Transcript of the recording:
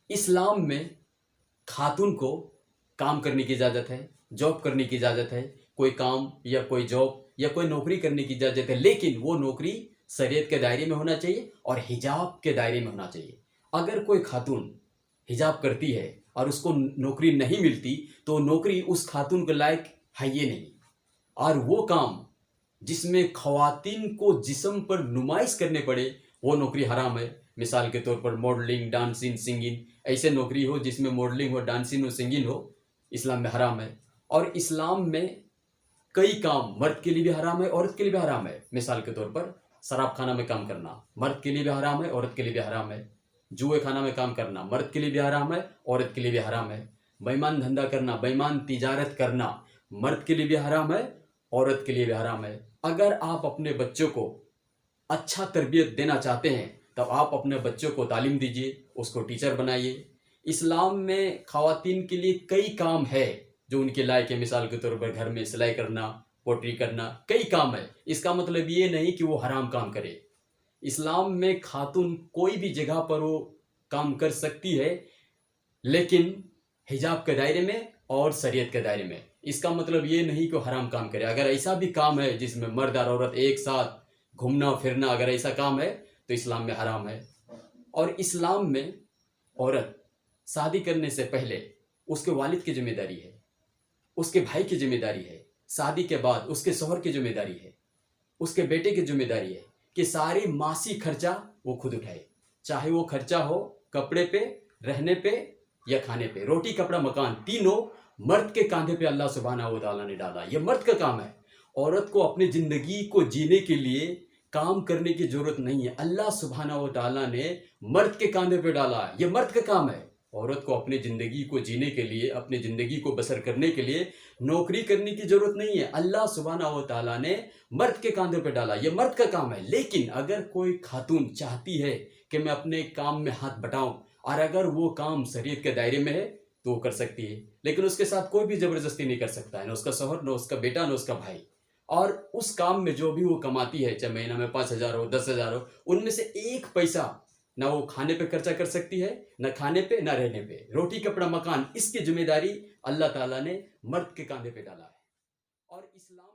اسلام میں خاتون کو کام کرنے کی اجازت ہے، جاب کرنے کی اجازت ہے، کوئی کام یا کوئی جاب یا کوئی نوکری کرنے کی اجازت ہے، لیکن وہ نوکری شریعت کے دائرے میں ہونا چاہیے اور حجاب کے دائرے میں ہونا چاہیے۔ اگر کوئی خاتون حجاب کرتی ہے اور اس کو نوکری نہیں ملتی تو نوکری اس خاتون کے لائق ہے یہ نہیں، اور وہ کام جس میں خواتین کو جسم پر نمائش کرنے پڑے وہ نوکری حرام ہے۔ مثال کے طور پر ماڈلنگ، ڈانسنگ، سنگنگ، ایسے نوکری ہو جس میں ماڈلنگ ہو، ڈانسنگ ہو، سنگنگ ہو، اسلام میں حرام ہے۔ اور اسلام میں کئی کام مرد کے لیے بھی حرام ہے، عورت کے لیے بھی حرام ہے۔ مثال کے طور پر شراب خانہ میں کام کرنا مرد کے لیے بھی حرام ہے، عورت کے لیے بھی حرام ہے۔ جوئے خانہ میں کام کرنا مرد کے لیے بھی حرام ہے، عورت کے لیے بھی حرام ہے۔ بےمان دھندا کرنا، بےمان تجارت کرنا مرد کے لیے بھی حرام ہے، عورت کے لیے بھی حرام ہے۔ اگر آپ اپنے بچوں کو اچھا تربیت دینا چاہتے ہیں تو آپ اپنے بچوں کو تعلیم دیجیے، اس کو ٹیچر بنائیے۔ اسلام میں خواتین کے لیے کئی کام ہے جو ان کے لائق ہے۔ مثال کے طور پر گھر میں سلائی کرنا، پوٹری کرنا، کئی کام ہے۔ اس کا مطلب یہ نہیں کہ وہ حرام کام کرے۔ اسلام میں خاتون کوئی بھی جگہ پر وہ کام کر سکتی ہے، لیکن حجاب کے دائرے میں اور شریعت کے دائرے میں۔ اس کا مطلب یہ نہیں کہ وہ حرام کام کرے۔ اگر ایسا بھی کام ہے جس میں مرد اور عورت ایک ساتھ گھومنا پھرنا، اگر ایسا کام ہے تو اسلام میں حرام ہے۔ اور اسلام میں عورت شادی کرنے سے پہلے اس کے والد کی ذمہ داری ہے، اس کے بھائی کی ذمہ داری ہے، شادی کے بعد اس کے شوہر کی ذمہ داری ہے، اس کے بیٹے کی ذمہ داری ہے کہ ساری معاشی خرچہ وہ خود اٹھائے، چاہے وہ خرچہ ہو کپڑے پہ، رہنے پہ یا کھانے پہ۔ روٹی کپڑا مکان تینوں مرد کے کاندھے پہ اللہ سبحانہ و تعالیٰ نے ڈالا، یہ مرد کا کام ہے۔ عورت کو اپنی زندگی کو جینے کے لیے کام کرنے کی ضرورت نہیں ہے، اللہ سبحانہ و تعالیٰ نے مرد کے کاندھے پہ ڈالا ہے، یہ مرد کا کام ہے۔ عورت کو اپنی زندگی کو جینے کے لیے، اپنی زندگی کو بسر کرنے کے لیے نوکری کرنے کی ضرورت نہیں ہے، اللہ سبحانہ و تعالیٰ نے مرد کے کاندھے پہ ڈالا، یہ مرد کا کام ہے۔ لیکن اگر کوئی خاتون چاہتی ہے کہ میں اپنے کام میں ہاتھ بٹاؤں اور اگر وہ کام شریعت کے دائرے میں ہے تو وہ کر سکتی ہے، لیکن اس کے ساتھ کوئی بھی زبردستی نہیں کر سکتا ہے، نہ اس کا شوہر، نہ اس کا بیٹا، نہ اس کا بھائی۔ اور اس کام میں جو بھی وہ کماتی ہے، چاہے مہینہ میں 5,000 ہو، 10,000 ہو، ان میں سے ایک پیسہ نہ وہ کھانے پہ خرچہ کر سکتی ہے، نہ کھانے پہ، نہ رہنے پہ۔ روٹی کپڑا مکان اس کی ذمہ داری اللہ تعالیٰ نے مرد کے کاندھے پہ ڈالا ہے۔ اور اسلام